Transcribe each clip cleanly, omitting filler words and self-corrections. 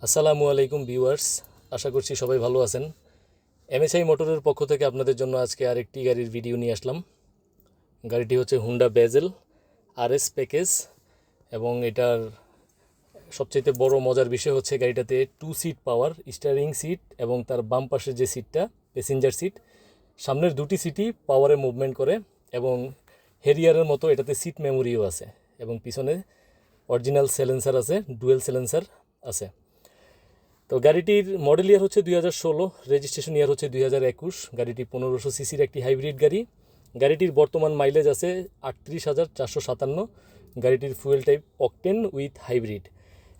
আসসালামু আলাইকুম ভিউয়ার্স, আশা করছি সবাই ভালো আছেন। এমএসআই মোটরের পক্ষ থেকে আপনাদের জন্য আজকে আরেকটি গাড়ির ভিডিও নিয়ে আসলাম। গাড়িটি হচ্ছে হুন্ডা বেজেল আরএস প্যাকেজ এবং এটার সবচেয়ে বড় মজার বিষয় হচ্ছে গাড়িটাতে 2 সিট পাওয়ার স্টিয়ারিং সিট এবং তার বাম পাশের যে সিটটা প্যাসেঞ্জার সিট, সামনের দুটি সিটই পাওয়ারে মুভমেন্ট করে এবং হেরিয়ারের মতো এটাতে সিট মেমোরিও আছে এবং পিছনে অরিজিনাল সাইলেন্সার আছে, ডুয়েল সাইলেন্সার আছে। তো গাড়িটির মডেল ইয়ার হচ্ছে 2016, রেজিস্ট্রেশন ইয়ার হচ্ছে 2021। গাড়িটি 1500 সিসির একটি হাইব্রিড গাড়ি। গাড়িটির বর্তমান মাইলেজ আছে 38,457। গাড়িটির fuel type octane with hybrid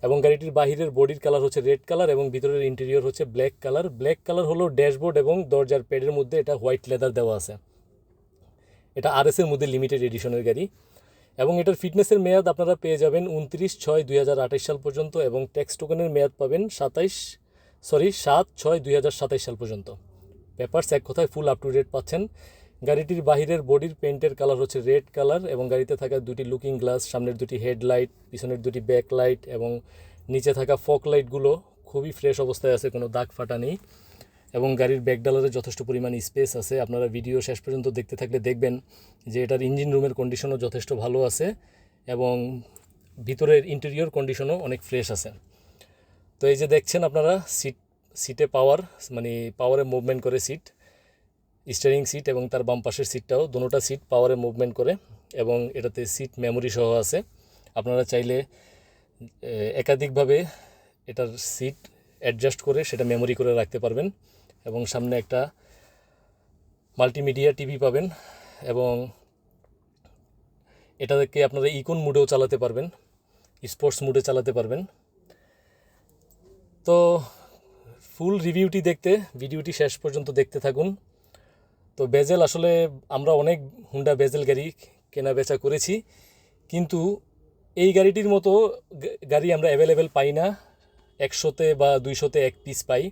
এবং গাড়িটির বাহিরের বডির কালার হচ্ছে রেড কালার এবং ভিতরের ইন্টেরিয়র হচ্ছে ব্ল্যাক কালার। ব্ল্যাক কালার হলো ড্যাশবোর্ড এবং দরজার প্যাডের মধ্যে এটা হোয়াইট লেদার দেওয়া আছে। এটা আরএসের মধ্যে লিমিটেড এডিশনের গাড়ি এবং এটার ফিটনেসের মেয়াদ আপনারা পেয়ে যাবেন 29/6/2028 সাল পর্যন্ত এবং ট্যাক্স টোকেনের মেয়াদ পাবেন 7/6/2027 সাল পর্যন্ত। পেপারস এক কথায় ফুল আপ টু ডেট পাচ্ছেন। গাড়িটির বাহিরের বডির পেন্টের কালার হচ্ছে রেড কালার এবং গাড়িতে থাকা দুটি লুকিং গ্লাস, সামনের দুটি হেডলাইট, পিছনের দুটি ব্যাক লাইট এবং নিচে থাকা ফক লাইটগুলো খুবই ফ্রেশ অবস্থায় আছে, কোনো দাগ ফাটা নেই এবং গাড়ির ব্যাকডালারে যথেষ্ট পরিমাণ স্পেস আছে। আপনারা ভিডিও শেষ পর্যন্ত দেখতে থাকলে দেখবেন যে এটার ইঞ্জিন রুমের কন্ডিশনও যথেষ্ট ভালো আছে এবং ভিতরের ইন্টেরিয়র কন্ডিশনও অনেক ফ্রেশ আছে। তো এই যে দেখছেন আপনারা সিটে পাওয়ার, মানে পাওয়ারে মুভমেন্ট করে সিট, স্টিয়ারিং সিট এবং তার বাম পাশের সিটটাও, দুটোটা সিট পাওয়ারে মুভমেন্ট করে এবং এটাতে সিট মেমোরি সহ আছে। আপনারা চাইলে একাধিকভাবে এটার সিট অ্যাডজাস্ট করে সেটা মেমোরি করে রাখতে পারবেন এবং সামনে একটা মাল্টিমিডিয়া টিভি পাবেন এবং এটাকে আপনারা ইকন মুডেও চালাতে পারবেন, স্পোর্টস মুডে চালাতে পারবেন। তো ফুল রিভিউটি দেখতে ভিডিওটি শেষ পর্যন্ত দেখতে থাকুন। তো বেজেল আসলে আমরা অনেক হুন্ডা বেজেল গাড়ি কেনা বেচা করেছি, কিন্তু এই গাড়িটির মতো গাড়ি আমরা অ্যাভেলেবেল পাই না। 100-তে বা 200-তে এক পিস পাই,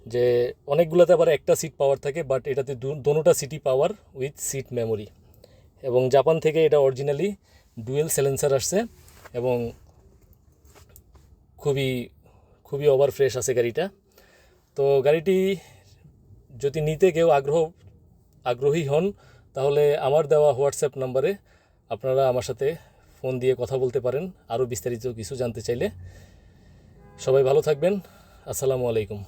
যে অনেকগুলোতে আবার একটা সিট পাওয়ার থাকে, বাট এটাতে দোনোটা সিটই পাওয়ার উইথ সিট মেমোরি এবং জাপান থেকে এটা অরিজিনালি ডুয়েল সাইলেন্সার আসছে এবং খুবই খুবই ওভার ফ্রেশ আছে গাড়িটা। তো গাড়িটি যদি নিতে কেউ আগ্রহী হন তাহলে আমার দেওয়া হোয়াটসঅ্যাপ নাম্বারে আপনারা আমার সাথে ফোন দিয়ে কথা বলতে পারেন আরও বিস্তারিত কিছু জানতে চাইলে। সবাই ভালো থাকবেন। আসসালামু আলাইকুম।